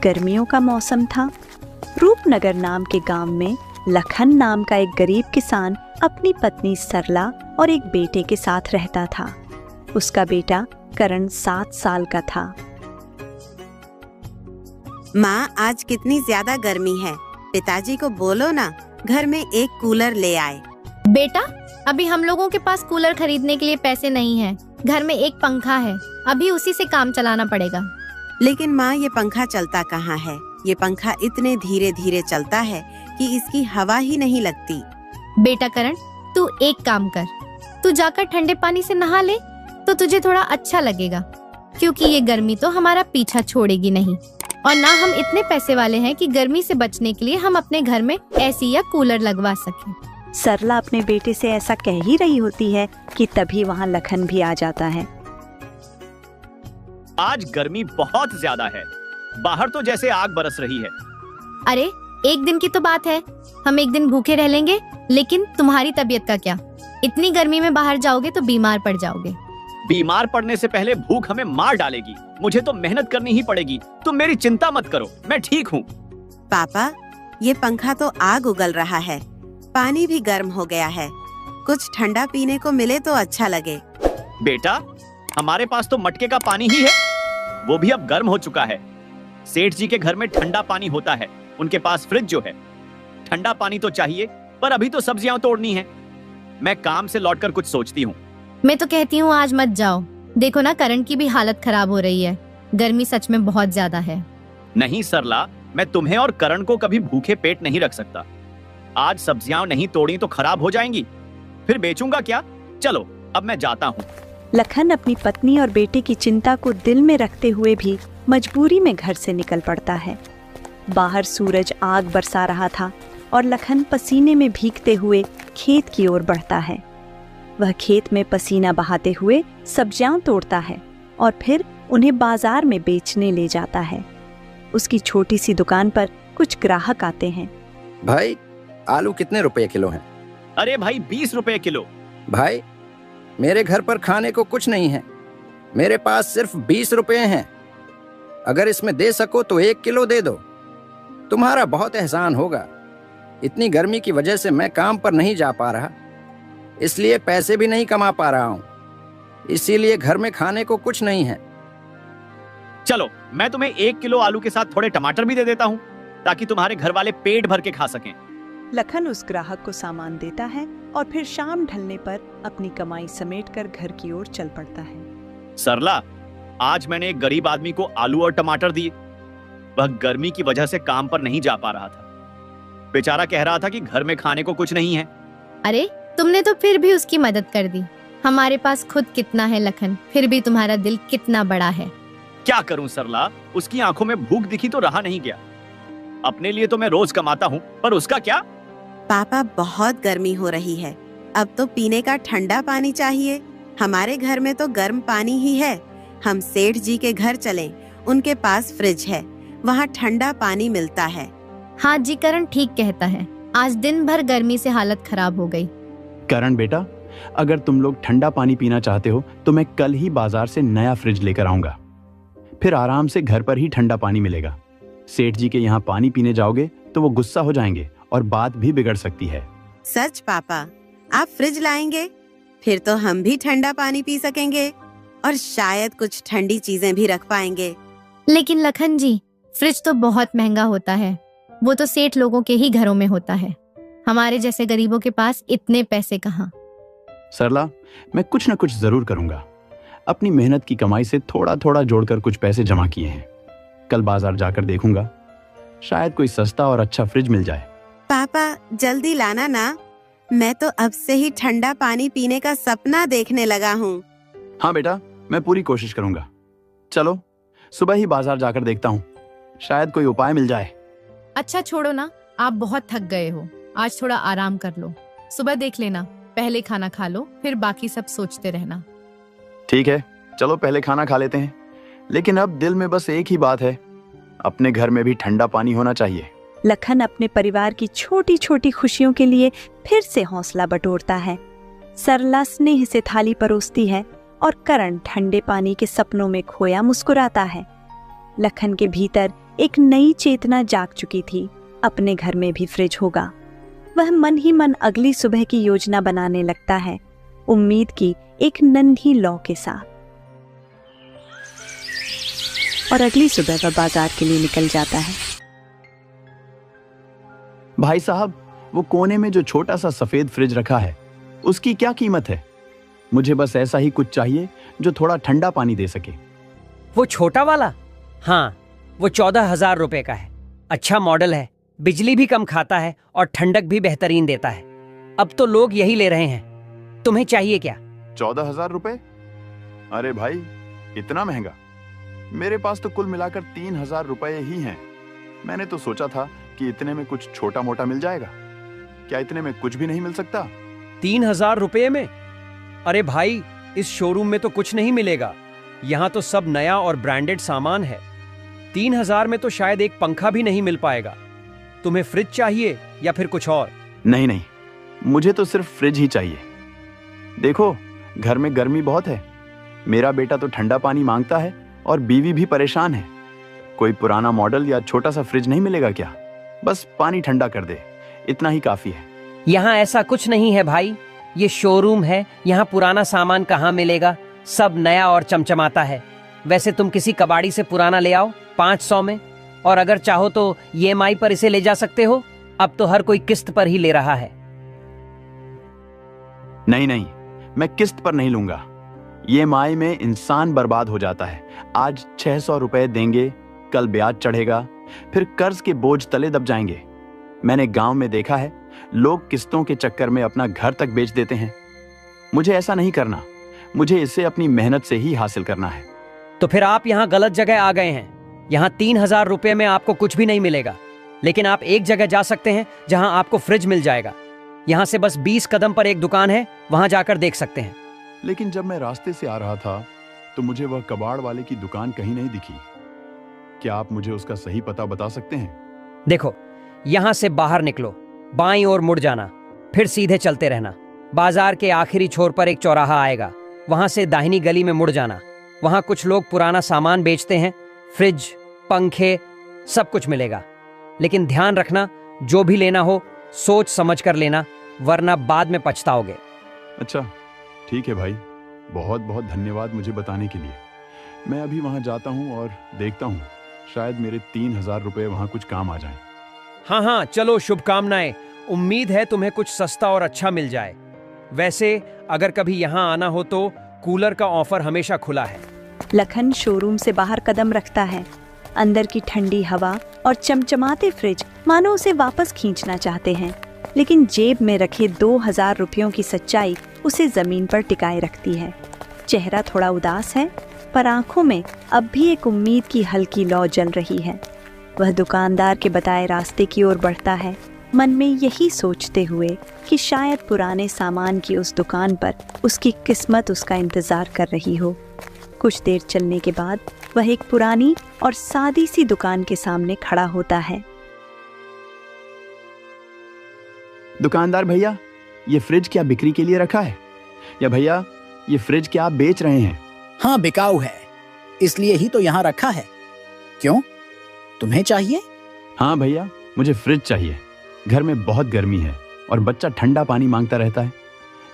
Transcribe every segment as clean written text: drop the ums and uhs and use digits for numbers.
गर्मियों का मौसम था। रूपनगर नाम के गांव में लखन नाम का एक गरीब किसान अपनी पत्नी सरला और एक बेटे के साथ रहता था। उसका बेटा करण 7 साल का था। माँ, आज कितनी ज्यादा गर्मी है। पिताजी को बोलो ना, घर में एक कूलर ले आए। बेटा, अभी हम लोगों के पास कूलर खरीदने के लिए पैसे नहीं हैं। घर में एक पंखा है, अभी उसी से काम चलाना पड़ेगा। लेकिन माँ, ये पंखा चलता कहाँ है? ये पंखा इतने धीरे धीरे चलता है कि इसकी हवा ही नहीं लगती। बेटा करण, तू एक काम कर, तू जाकर ठंडे पानी से नहा ले तो तुझे थोड़ा अच्छा लगेगा, क्योंकि ये गर्मी तो हमारा पीछा छोड़ेगी नहीं। और ना हम इतने पैसे वाले हैं कि गर्मी से बचने के लिए हम अपने घर में एसी या कूलर लगवा सकें। सरला अपने बेटे से ऐसा कह ही रही होती है कि तभी वहाँ लखन भी आ जाता है। आज गर्मी बहुत ज्यादा है, बाहर तो जैसे आग बरस रही है। अरे, एक दिन की तो बात है, हम एक दिन भूखे रह लेंगे। लेकिन तुम्हारी तबीयत का क्या? इतनी गर्मी में बाहर जाओगे तो बीमार पड़ जाओगे। बीमार पड़ने से पहले भूख हमें मार डालेगी। मुझे तो मेहनत करनी ही पड़ेगी। तुम मेरी चिंता मत करो, मैं ठीक हूँ। पापा, ये पंखा तो आग उगल रहा है, पानी भी गर्म हो गया है। कुछ ठंडा पीने को मिले तो अच्छा लगे। बेटा, हमारे पास तो मटके का पानी ही है, वो भी अब गर्म हो चुका है। सेठ जी के घर में ठंडा पानी होता है, उनके पास फ्रिज जो है। ठंडा पानी तो चाहिए, पर अभी तो सब्जियां तोड़नी है। मैं काम से लौटकर कुछ सोचती हूँ। मैं तो कहती हूँ आज मत जाओ। देखो ना, करण की भी हालत खराब हो रही है। गर्मी सच में बहुत ज्यादा है। नहीं सरला, मैं तुम्हें और करण को कभी भूखे पेट नहीं रख सकता। आज सब्जियां नहीं तोड़ी तो खराब हो जाएंगी, फिर बेचूंगा क्या? चलो, अब मैं जाता हूँ। लखन अपनी पत्नी और बेटे की चिंता को दिल में रखते हुए भी मजबूरी में घर से निकल पड़ता है। बाहर सूरज आग बरसा रहा था और लखन पसीने में भीगते हुए खेत की ओर बढ़ता है। वह खेत में पसीना बहाते हुए सब्जियां तोड़ता है और फिर उन्हें बाजार में बेचने ले जाता है। उसकी छोटी सी दुकान पर कुछ ग्राहक आते हैं। भाई, आलू कितने रुपए किलो हैं? अरे भाई, 20 रुपए किलो। भाई, मेरे घर पर खाने को कुछ नहीं है, मेरे पास सिर्फ 20 रुपए हैं। अगर इसमें दे सको तो 1 किलो दे दो, तुम्हारा बहुत एहसान होगा। इतनी गर्मी की वजह से मैं काम पर नहीं जा पा रहा, इसलिए पैसे भी नहीं कमा पा रहा हूँ, इसीलिए घर में खाने को कुछ नहीं है। चलो, मैं तुम्हें 1 किलो आलू के साथ थोड़े टमाटर भी दे देता हूँ, ताकि तुम्हारे घर वाले पेट भर के खा सकें। लखन उस ग्राहक को सामान देता है और फिर शाम ढलने पर अपनी कमाई समेटकर घर की ओर चल पड़ता है। सरला, आज मैंने एक गरीब आदमी को आलू और टमाटर दिए। वह गर्मी की वजह से काम पर नहीं जा पा रहा था। बेचारा कह रहा था कि घर में खाने को कुछ नहीं है। अरे, तुमने तो फिर भी उसकी मदद कर दी। हमारे पास खुद कितना है लखन, फिर भी तुम्हारा दिल कितना बड़ा है। क्या करूं सरला, उसकी आंखों में भूख दिखी तो रहा नहीं गया। अपने लिए तो मैं रोज कमाता हूँ, पर उसका क्या? पापा, बहुत गर्मी हो रही है, अब तो पीने का ठंडा पानी चाहिए। हमारे घर में तो गर्म पानी ही है। हम सेठ जी के घर चलें, उनके पास फ्रिज है, वहाँ ठंडा पानी मिलता है। हाँ जी, करण ठीक कहता है। आज दिन भर गर्मी से हालत खराब हो गई। करण बेटा, अगर तुम लोग ठंडा पानी पीना चाहते हो तो मैं कल ही बाजार से नया फ्रिज लेकर आऊंगा, फिर आराम से घर पर ही ठंडा पानी मिलेगा। सेठ जी के यहाँ पानी पीने जाओगे तो वो गुस्सा हो जाएंगे और बात भी बिगड़ सकती है। सच पापा, आप फ्रिज लाएंगे? फिर तो हम भी ठंडा पानी पी सकेंगे और शायद कुछ ठंडी चीजें भी रख पाएंगे। लेकिन लखन जी, फ्रिज तो बहुत महंगा होता है, वो तो सेठ लोगों के ही घरों में होता है। हमारे जैसे गरीबों के पास इतने पैसे कहाँ। सरला, मैं कुछ न कुछ जरूर करूंगा। अपनी मेहनत की कमाई से थोड़ा थोड़ा जोड़कर कुछ पैसे जमा किए हैं। कल बाजार जाकर देखूंगा, शायद कोई सस्ता और अच्छा फ्रिज मिल जाए। पापा, जल्दी लाना ना, मैं तो अब से ही ठंडा पानी पीने का सपना देखने लगा हूँ। हाँ बेटा, मैं पूरी कोशिश करूंगा। चलो, सुबह ही बाजार जाकर देखता हूँ, शायद कोई उपाय मिल जाए। अच्छा छोड़ो ना, आप बहुत थक गए हो, आज थोड़ा आराम कर लो। सुबह देख लेना, पहले खाना खा लो, फिर बाकी सब सोचते रहना। ठीक है, चलो पहले खाना खा लेते हैं। लेकिन अब दिल में बस एक ही बात है, अपने घर में भी ठंडा पानी होना चाहिए। लखन अपने परिवार की छोटी छोटी खुशियों के लिए फिर से हौसला बटोरता है। सरला स्नेह से थाली परोसती है और करण ठंडे पानी के सपनों में खोया मुस्कुराता है। लखन के भीतर एक नई चेतना जाग चुकी थी। अपने घर में भी फ्रिज होगा। वह मन ही मन अगली सुबह की योजना बनाने लगता है, उम्मीद की एक नन्ही लौ के साथ। और अगली सुबह वह बाजार के लिए निकल जाता है। भाई साहब, वो कोने में जो छोटा सा सफेद फ्रिज रखा है, उसकी क्या कीमत है? मुझे बस ऐसा ही कुछ चाहिए जो थोड़ा ठंडा पानी दे सके। वो छोटा वाला? हाँ, वो 14,000 रुपए का है। अच्छा मॉडल है, बिजली भी कम खाता है और ठंडक भी बेहतरीन देता है। अब तो लोग यही ले रहे हैं। तुम्हें चाहिए क्या? 14,000 रुपए? अरे भाई, इतना महंगा? मेरे पास तो कुल मिलाकर 3,000 रुपए ही हैं। मैंने तो सोचा था कि इतने में कुछ छोटा मोटा मिल जाएगा। क्या इतने में कुछ भी नहीं मिल सकता? 3,000 रुपए में? अरे भाई, इस शोरूम में तो कुछ नहीं मिलेगा। यहाँ तो सब नया और ब्रांडेड सामान है। 3,000 में तो शायद एक पंखा भी नहीं मिल पाएगा। तुम्हें फ्रिज चाहिए या फिर कुछ और? नहीं नहीं, मुझे तो सिर्फ फ्रिज ही चाहिए। देखो, घर में गर्मी बहुत है। मेरा बेटा तो ठंडा पानी मांगता है और बीवी भी परेशान है। कोई पुराना मॉडल या छोटा सा फ्रिज नहीं मिलेगा क्या? बस पानी ठंडा कर दे, इतना ही काफी है। यहाँ ऐसा कुछ नहीं है भाई, ये शोरूम है। यहाँ पुराना सामान कहाँ मिलेगा? सब नया और चमचमाता है। वैसे तुम किसी कबाड़ी से पुराना ले आओ 500 में, और अगर चाहो तो EMI पर इसे ले जा सकते हो। अब तो हर कोई किस्त पर ही ले रहा है। नहीं नहीं, मैं किस्त पर नहीं लूंगा। EMI में इंसान बर्बाद हो जाता है। आज 600 रुपए देंगे, कल ब्याज चढ़ेगा, फिर कर्ज के बोझ तले दब जाएंगे। मैंने गांव में देखा है, लोग किस्तों के चक्कर में अपना घर तक बेच देते हैं। मुझे ऐसा नहीं करना। मुझे इसे अपनी मेहनत से ही हासिल करना है। तो फिर आप यहाँ गलत जगह आ गए हैं। यहाँ 3,000 रुपए में आपको कुछ भी नहीं मिलेगा। लेकिन आप एक जगह जा सकते हैं जहां आपको फ्रिज मिल जाएगा। यहाँ से बस 20 कदम पर एक दुकान है, वहां जाकर देख सकते हैं। लेकिन जब मैं रास्ते से आ रहा था तो मुझे वह कबाड़ वाले की दुकान कहीं नहीं दिखी। क्या आप मुझे उसका सही पता बता सकते हैं? देखो, यहाँ से बाहर निकलो, बाईं ओर मुड़ जाना, फिर सीधे चलते रहना। बाजार के आखिरी छोर पर एक चौराहा आएगा, वहां से दाहिनी गली में मुड़ जाना। वहां कुछ लोग पुराना सामान बेचते हैं, फ्रिज, पंखे, सब कुछ मिलेगा। लेकिन ध्यान रखना, जो भी लेना हो सोच समझ कर लेना, वरना बाद में पछताओगे। अच्छा, ठीक है भाई, बहुत बहुत धन्यवाद मुझे बताने के लिए। मैं अभी वहां जाता हूं और देखता हूं, शायद मेरे 3,000 रुपए वहां कुछ काम आ जाएं। हाँ हाँ, चलो, शुभकामनाएं। उम्मीद है तुम्हें कुछ सस्ता और अच्छा मिल जाए। वैसे अगर कभी यहाँ आना हो तो कूलर का ऑफर हमेशा खुला है। लखन शोरूम से बाहर कदम रखता है। अंदर की ठंडी हवा और चमचमाते फ्रिज मानो उसे वापस खींचना चाहते हैं, लेकिन जेब में रखे 2,000 रुपयों की सच्चाई उसे जमीन पर टिकाए रखती है। चेहरा थोड़ा उदास है, पर आंखों में अब भी एक उम्मीद की हल्की लौ जल रही है। वह दुकानदार के बताए रास्ते की ओर बढ़ता है, मन में यही सोचते हुए कि शायद पुराने सामान की उस दुकान पर उसकी किस्मत उसका इंतजार कर रही हो। कुछ देर चलने के बाद वह एक पुरानी और सादी सी दुकान के सामने खड़ा होता है। दुकानदार भैया, ये फ्रिज क्या बिक्री के लिए रखा है? या भैया, ये फ्रिज क्या आप बेच रहे हैं? हाँ, बिकाऊ है, इसलिए ही तो यहाँ रखा है। क्यों, तुम्हें चाहिए? हाँ भैया, मुझे फ्रिज चाहिए। घर में बहुत गर्मी है और बच्चा ठंडा पानी मांगता रहता है।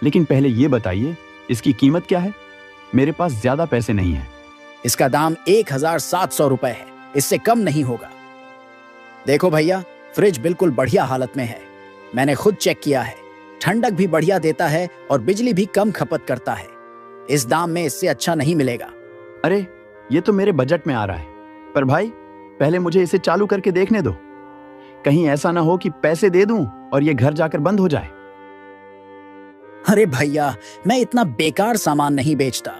लेकिन पहले ये बताइए, इसकी कीमत क्या है? मेरे पास ज्यादा पैसे नहीं है। इसका दाम 1,700 रुपए है, इससे कम नहीं होगा। देखो भैया, फ्रिज बिल्कुल बढ़िया हालत में है। मैंने खुद चेक किया है, ठंडक भी बढ़िया देता है और बिजली भी कम खपत करता है। इस दाम में इससे अच्छा नहीं मिलेगा। अरे, ये तो मेरे बजट में आ रहा है। पर भाई, पहले मुझे इसे चालू करके देखने दो। कहीं ऐसा ना हो कि पैसे दे दूं और ये घर जाकर बंद हो जाए। अरे भैया, मैं इतना बेकार सामान नहीं बेचता।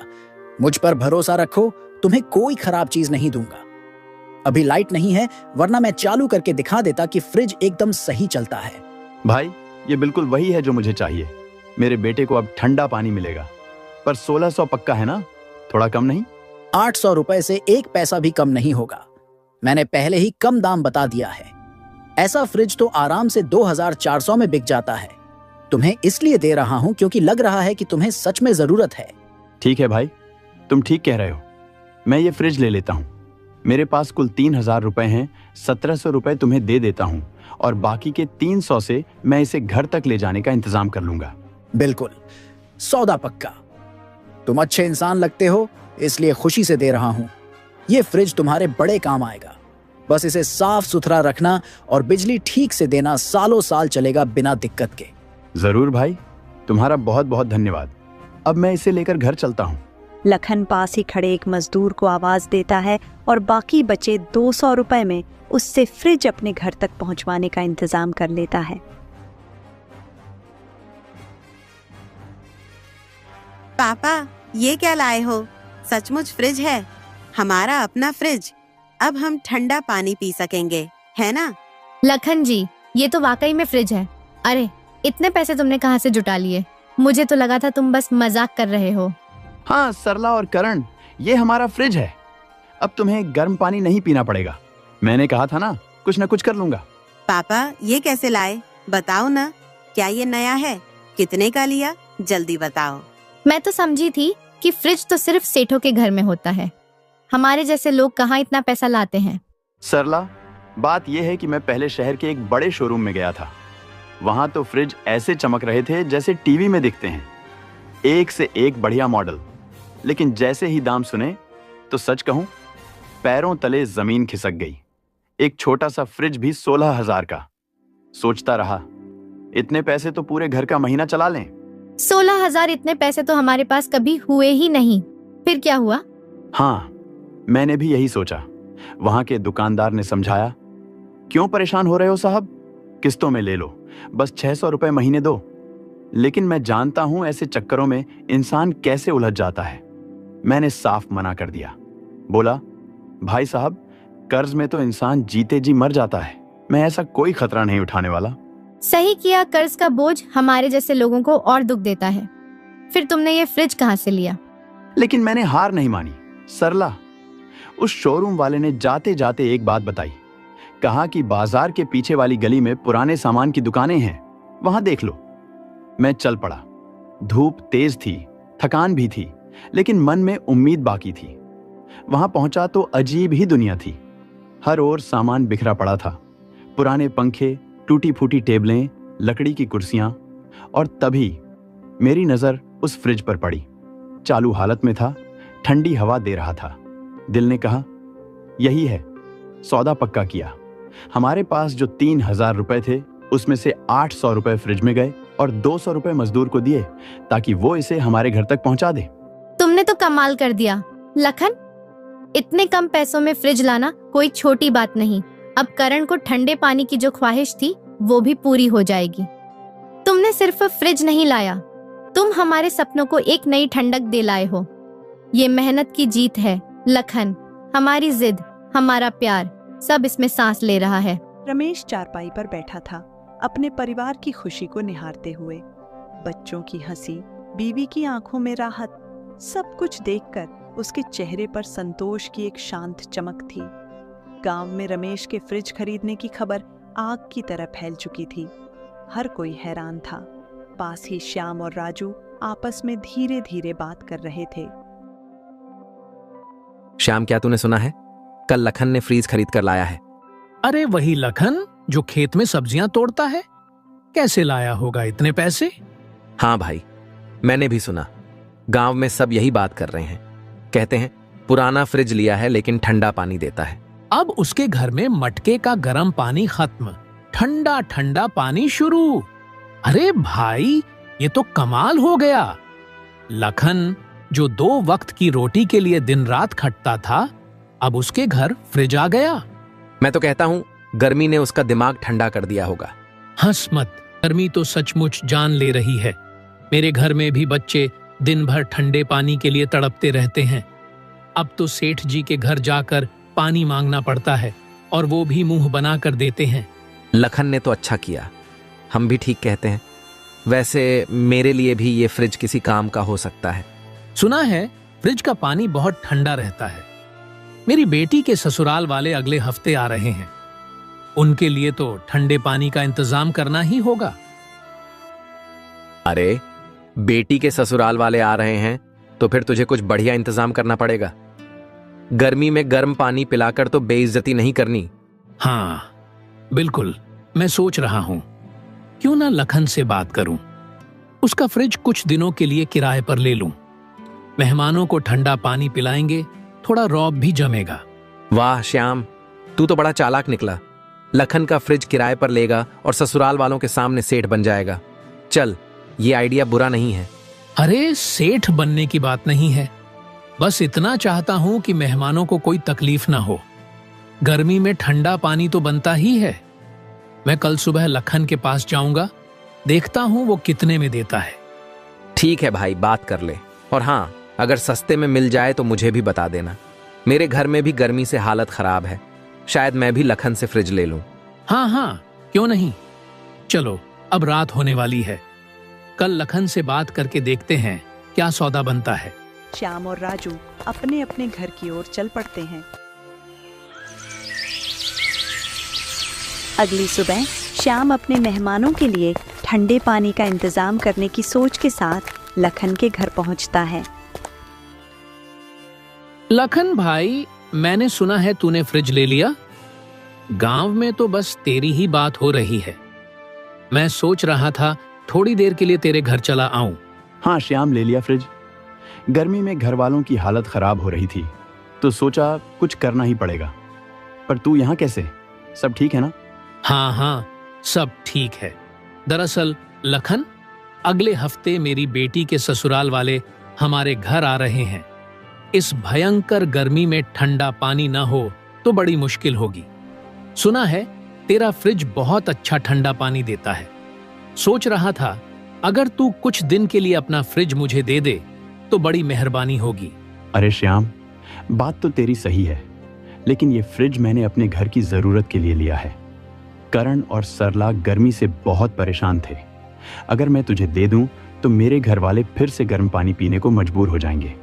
मुझ पर भरोसा रखो, तुम्हें कोई खराब चीज नहीं दूंगा। अभी लाइट नहीं है, वरना मैं चालू करके दिखा देता कि फ्रिज एकदम सही चलता है। भाई, ये बिल्कुल वही है जो मुझे चाहिए। मेरे बेटे को अब ठंडा पानी मिलेगा। पर 1,600 पक्का है ना? थोड़ा कम नहीं? 800 रुपए से 1 पैसा भी कम नहीं होगा। मैंने पहले ही कम दाम बता दिया है। ऐसा फ्रिज तो आराम से 2,400 में बिक जाता है। तुम्हें इसलिए दे रहा हूं क्योंकि लग रहा है कि तुम्हें सच में जरूरत है। ठीक है भाई, तुम ठीक कह रहे हो। मैं ये फ्रिज ले लेता हूँ। मेरे पास कुल 3,000 रुपए हैं। 1,700 रुपए तुम्हें दे देता हूँ और बाकी के 300 से मैं इसे घर तक ले जाने का इंतजाम कर लूंगा। बिल्कुल, सौदा पक्का। तुम अच्छे इंसान लगते हो, इसलिए खुशी से दे रहा हूं। ये फ्रिज तुम्हारे बड़े काम आएगा। बस इसे साफ सुथरा रखना और बिजली ठीक से देना, सालों साल चलेगा बिना दिक्कत के। जरूर भाई, तुम्हारा बहुत बहुत धन्यवाद। अब मैं इसे लेकर घर चलता हूँ। लखन पास ही खड़े एक मजदूर को आवाज देता है और बाकी बचे 200 रुपए में उससे फ्रिज अपने घर तक पहुंचवाने का इंतजाम कर लेता है। पापा, ये क्या लाए हो? सचमुच फ्रिज है, हमारा अपना फ्रिज। अब हम ठंडा पानी पी सकेंगे, है ना? लखन जी, ये तो वाकई में फ्रिज है। अरे, इतने पैसे तुमने कहाँ से जुटा लिए? मुझे तो लगा था तुम बस मजाक कर रहे हो। हाँ सरला और करण, ये हमारा फ्रिज है। अब तुम्हें गर्म पानी नहीं पीना पड़ेगा। मैंने कहा था ना, कुछ न कुछ कर लूंगा। पापा, ये कैसे लाए? बताओ ना, क्या ये नया है? कितने का लिया? जल्दी बताओ। मैं तो समझी थी कि फ्रिज तो सिर्फ सेठों के घर में होता है। हमारे जैसे लोग कहाँ इतना पैसा लाते हैं। सरला, बात यह है कि मैं पहले शहर के एक बड़े शोरूम में गया था। वहां तो फ्रिज ऐसे चमक रहे थे जैसे टीवी में दिखते हैं, एक से एक बढ़िया मॉडल। लेकिन जैसे ही दाम सुने तो सच कहूं, पैरों तले जमीन खिसक गई। एक छोटा सा फ्रिज भी 16,000 का। सोचता रहा, इतने पैसे तो पूरे घर का महीना चला लें। 16,000 इतने पैसे तो हमारे पास कभी हुए ही नहीं। फिर क्या हुआ? हाँ, मैंने भी यही सोचा। वहां के दुकानदार ने समझाया, क्यों परेशान हो रहे हो साहब, किस्तों में ले लो, बस 600 रुपए महीने दो। लेकिन मैं जानता हूं ऐसे चक्करों में इंसान कैसे उलझ जाता है। मैंने साफ मना कर दिया। बोला, भाई साहब, कर्ज में तो इंसान जीते जी मर जाता है। मैं ऐसा कोई खतरा नहीं उठाने वाला। सही किया, कर्ज का बोझ हमारे जैसे लोगों को और दुख देता है। फिर तुमने ये फ्रिज कहाँ से लिया? लेकिन मैंने हार नहीं मानी। सरला, उस शोरूम वाले ने जाते जाते एक बात बताई। कहा कि बाजार के पीछे वाली गली में पुराने सामान की दुकानें हैं, वहां देख लो। मैं चल पड़ा। धूप तेज थी, थकान भी थी, लेकिन मन में उम्मीद बाकी थी। वहां पहुंचा तो अजीब ही दुनिया थी। हर ओर सामान बिखरा पड़ा था, पुराने पंखे, टूटी फूटी टेबलें, लकड़ी की कुर्सियां। और तभी मेरी नजर उस फ्रिज पर पड़ी। चालू हालत में था, ठंडी हवा दे रहा था। दिल ने कहा, यही है। सौदा पक्का किया। हमारे पास जो 3,000 रुपए थे, उसमें से 800 रुपए फ्रिज में गए और 200 रुपए मजदूर को दिए ताकि वो इसे हमारे घर तक पहुंचा दे। तुमने तो कमाल कर दिया लखन। इतने कम पैसों में फ्रिज लाना कोई छोटी बात नहीं। अब करण को ठंडे पानी की जो ख्वाहिश थी वो भी पूरी हो जाएगी। तुमने सिर्फ फ्रिज नहीं लाया, तुम हमारे सपनों को एक नई ठंडक दे लाए हो। ये मेहनत की जीत है लखन। हमारी जिद, हमारा प्यार, सब इसमें सांस ले रहा है। रमेश चारपाई पर बैठा था, अपने परिवार की खुशी को निहारते हुए। बच्चों की हंसी, बीवी की आंखों में राहत, सब कुछ देखकर उसके चेहरे पर संतोष की एक शांत चमक थी। गांव में रमेश के फ्रिज खरीदने की खबर आग की तरह फैल चुकी थी। हर कोई हैरान था। पास ही श्याम और राजू आपस में धीरे धीरे बात कर रहे थे। श्याम, क्या तूने सुना है? कल लखन ने फ्रीज खरीद कर लाया है। अरे वही लखन जो खेत में सब्जियां तोड़ता है? कैसे लाया होगा इतने पैसे? हाँ भाई, मैंने भी सुना। गांव में सब यही बात कर रहे हैं। कहते हैं पुराना फ्रिज लिया है लेकिन ठंडा पानी देता है। अब उसके घर में मटके का गर्म पानी खत्म, ठंडा ठंडा पानी शुरू। अरे भाई, ये तो कमाल हो गया। लखन जो 2 वक्त की रोटी के लिए दिन रात खटता था, अब उसके घर फ्रिज आ गया। मैं तो कहता हूँ गर्मी ने उसका दिमाग ठंडा कर दिया होगा। हंस मत, गर्मी तो सचमुच जान ले रही है। मेरे घर में भी बच्चे दिन भर ठंडे पानी के लिए तड़पते रहते हैं। अब तो सेठ जी के घर जाकर पानी मांगना पड़ता है और वो भी मुंह बना कर देते हैं। लखन ने तो अच्छा किया, हम भी ठीक कहते हैं। वैसे मेरे लिए भी ये फ्रिज किसी काम का हो सकता है। सुना है फ्रिज का पानी बहुत ठंडा रहता है। मेरी बेटी के ससुराल वाले अगले हफ्ते आ रहे हैं, उनके लिए तो ठंडे पानी का इंतजाम करना ही होगा। अरे, बेटी के ससुराल वाले आ रहे हैं तो फिर तुझे कुछ बढ़िया इंतजाम करना पड़ेगा। गर्मी में गर्म पानी पिलाकर तो बेइज्जती नहीं करनी। हाँ बिल्कुल, मैं सोच रहा हूँ क्यों ना लखन से बात करूं, उसका फ्रिज कुछ दिनों के लिए किराए पर ले लूं। मेहमानों को ठंडा पानी पिलाएंगे, थोड़ा रौब भी जमेगा। वाह श्याम, तू तो बड़ा चालाक निकला। लखन का फ्रिज किराए पर लेगा और ससुराल वालों के सामने सेठ बन जाएगा। चल, ये आइडिया बुरा नहीं है। अरे सेठ बनने की बात नहीं है, बस इतना चाहता हूं कि मेहमानों को कोई तकलीफ ना हो। गर्मी में ठंडा पानी तो बनता ही है। मैं कल सुबह लखन के पास जाऊंगा, देखता हूं वो कितने में देता है। ठीक है भाई, बात कर ले। और हाँ, अगर सस्ते में मिल जाए तो मुझे भी बता देना। मेरे घर में भी गर्मी से हालत खराब है, शायद मैं भी लखन से फ्रिज ले लूं। हाँ हाँ, क्यों नहीं। चलो, अब रात होने वाली है, कल लखन से बात करके देखते हैं क्या सौदा बनता है। श्याम और राजू अपने अपने घर की ओर चल पड़ते हैं। अगली सुबह श्याम अपने मेहमानों के लिए ठंडे पानी का इंतजाम करने की सोच के साथ लखन के घर पहुंचता है। लखन भाई, मैंने सुना है तूने फ्रिज ले लिया। गांव में तो बस तेरी ही बात हो रही है। मैं सोच रहा था थोड़ी देर के लिए तेरे घर चला आऊं। हाँ श्याम, ले लिया फ्रिज। गर्मी में घर वालों की हालत खराब हो रही थी तो सोचा कुछ करना ही पड़ेगा। पर तू यहाँ कैसे? सब ठीक है ना? हाँ हाँ, सब ठीक है। दरअसल लखन, अगले हफ्ते मेरी बेटी के ससुराल वाले हमारे घर आ रहे हैं। इस भयंकर गर्मी में ठंडा पानी ना हो तो बड़ी मुश्किल होगी। सुना है तेरा फ्रिज बहुत अच्छा ठंडा पानी देता है। सोच रहा था अगर तू कुछ दिन के लिए अपना फ्रिज मुझे दे दे तो बड़ी मेहरबानी होगी। अरे श्याम, बात तो तेरी सही है, लेकिन ये फ्रिज मैंने अपने घर की जरूरत के लिए लिया है। करण और सरला गर्मी से बहुत परेशान थे। अगर मैं तुझे दे दूं तो मेरे घर वाले फिर से गर्म पानी पीने को मजबूर हो जाएंगे।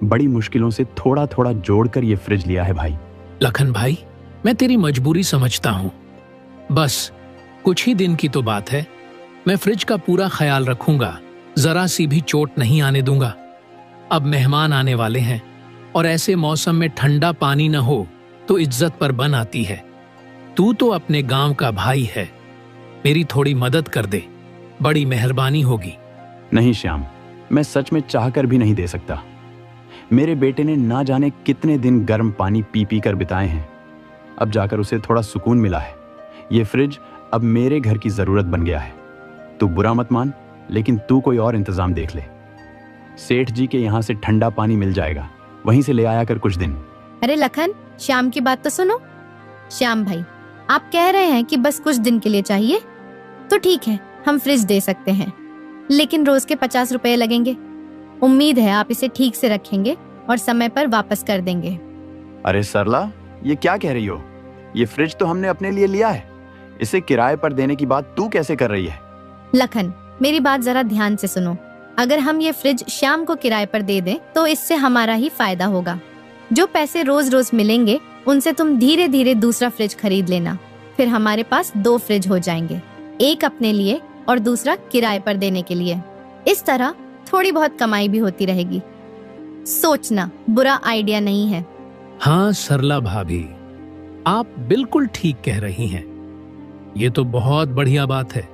बड़ी मुश्किलों से थोड़ा थोड़ा जोड़कर ये फ्रिज लिया है भाई। लखन भाई, मैं तेरी मजबूरी समझता हूँ। बस कुछ ही दिन की तो बात है। मैं फ्रिज का पूरा ख्याल रखूंगा, जरा सी भी चोट नहीं आने दूंगा। अब मेहमान आने वाले हैं और ऐसे मौसम में ठंडा पानी न हो तो इज्जत पर बन आती है। तू तो अपने गांव का भाई है, मेरी थोड़ी मदद कर दे, बड़ी मेहरबानी होगी। नहीं श्याम, मैं सच में चाहकर भी नहीं दे सकता। मेरे बेटे ने ना जाने कितने दिन गर्म पानी पी पी कर बिताए हैं। अब जाकर उसे थोड़ा सुकून मिला है। ये फ्रिज अब मेरे घर की जरूरत बन गया है। तू बुरा मत मान, लेकिन तू कोई और इंतजाम देख ले। सेठ जी के यहाँ से ठंडा पानी मिल जाएगा, वहीं से ले आया कर कुछ दिन। अरे लखन, श्याम की बात तो सुनो। श्याम भाई, आप कह रहे हैं कि बस कुछ दिन के लिए चाहिए, तो ठीक है, हम फ्रिज दे सकते हैं, लेकिन रोज के 50 रुपए लगेंगे। उम्मीद है आप इसे ठीक से रखेंगे और समय पर वापस कर देंगे। अरे सरला, ये क्या कह रही हो? ये फ्रिज तो हमने अपने लिए लिया है, इसे किराए पर देने की बात तू कैसे कर रही है? लखन, मेरी बात जरा ध्यान से सुनो। अगर हम ये फ्रिज श्याम को किराए पर दे दें तो इससे हमारा ही फायदा होगा। जो पैसे रोज रोज मिलेंगे उनसे तुम धीरे धीरे दूसरा फ्रिज खरीद लेना। फिर हमारे पास 2 फ्रिज हो जाएंगे, एक अपने लिए और दूसरा किराए पर देने के लिए। इस तरह थोड़ी बहुत कमाई भी होती रहेगी। सोचना, बुरा आइडिया नहीं है। हाँ सरला भाभी, आप बिल्कुल ठीक कह रही हैं। ये तो बहुत बढ़िया बात है।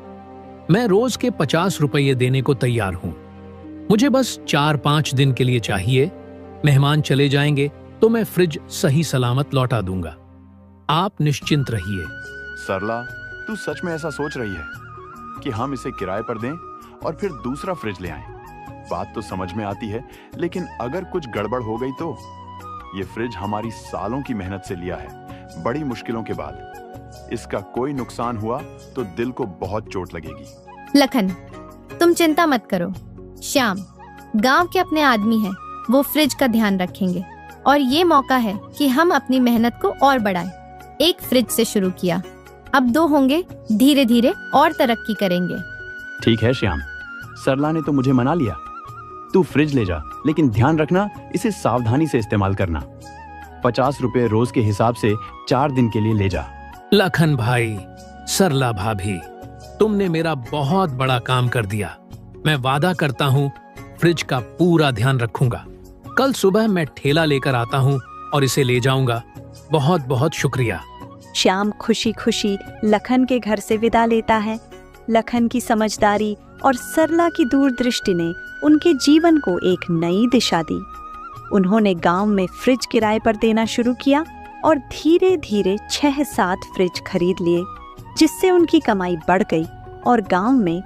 मैं रोज के 50 रुपये देने को तैयार हूँ। मुझे बस 4-5 दिन के लिए चाहिए। मेहमान चले जाएंगे तो मैं फ्रिज सही सलामत लौटा दूंगा। आप निश्चिंत रहिए। सरला, तू सच में ऐसा सोच रही है कि हम इसे किराए पर दें और फिर दूसरा फ्रिज ले आएं? बात तो समझ में आती है, लेकिन अगर कुछ गड़बड़ हो गई तो? ये फ्रिज हमारी सालों की मेहनत से लिया है, बड़ी मुश्किलों के बाद। इसका कोई नुकसान हुआ तो दिल को बहुत चोट लगेगी। लखन, तुम चिंता मत करो। श्याम गांव के अपने आदमी हैं, वो फ्रिज का ध्यान रखेंगे और ये मौका है कि हम अपनी मेहनत को और बढ़ाएं। एक फ्रिज से शुरू किया, अब 2 होंगे, धीरे धीरे और तरक्की करेंगे। ठीक है श्याम, सरला ने तो मुझे मना लिया। तू फ्रिज ले जा, लेकिन ध्यान रखना इसे सावधानी से इस्तेमाल करना। 50 रुपए रोज के हिसाब से 4 दिन के लिए ले जा। लखन भाई, सरला भाभी, तुमने मेरा बहुत बड़ा काम कर दिया। मैं वादा करता हूँ फ्रिज का पूरा ध्यान रखूंगा। कल सुबह मैं ठेला लेकर आता हूँ और इसे ले जाऊंगा। बहुत बहुत शुक्रिया। श्याम खुशी खुशी लखन के घर से विदा लेता है। लखन की समझदारी और सरला की दूरदृष्टि ने उनके जीवन को एक नई दिशा दी। उन्होंने गांव में फ्रिज किराए पर देना शुरू किया और धीरे धीरे 6-7 फ्रिज खरीद लिए, जिससे उनकी कमाई बढ़ गई और गांव में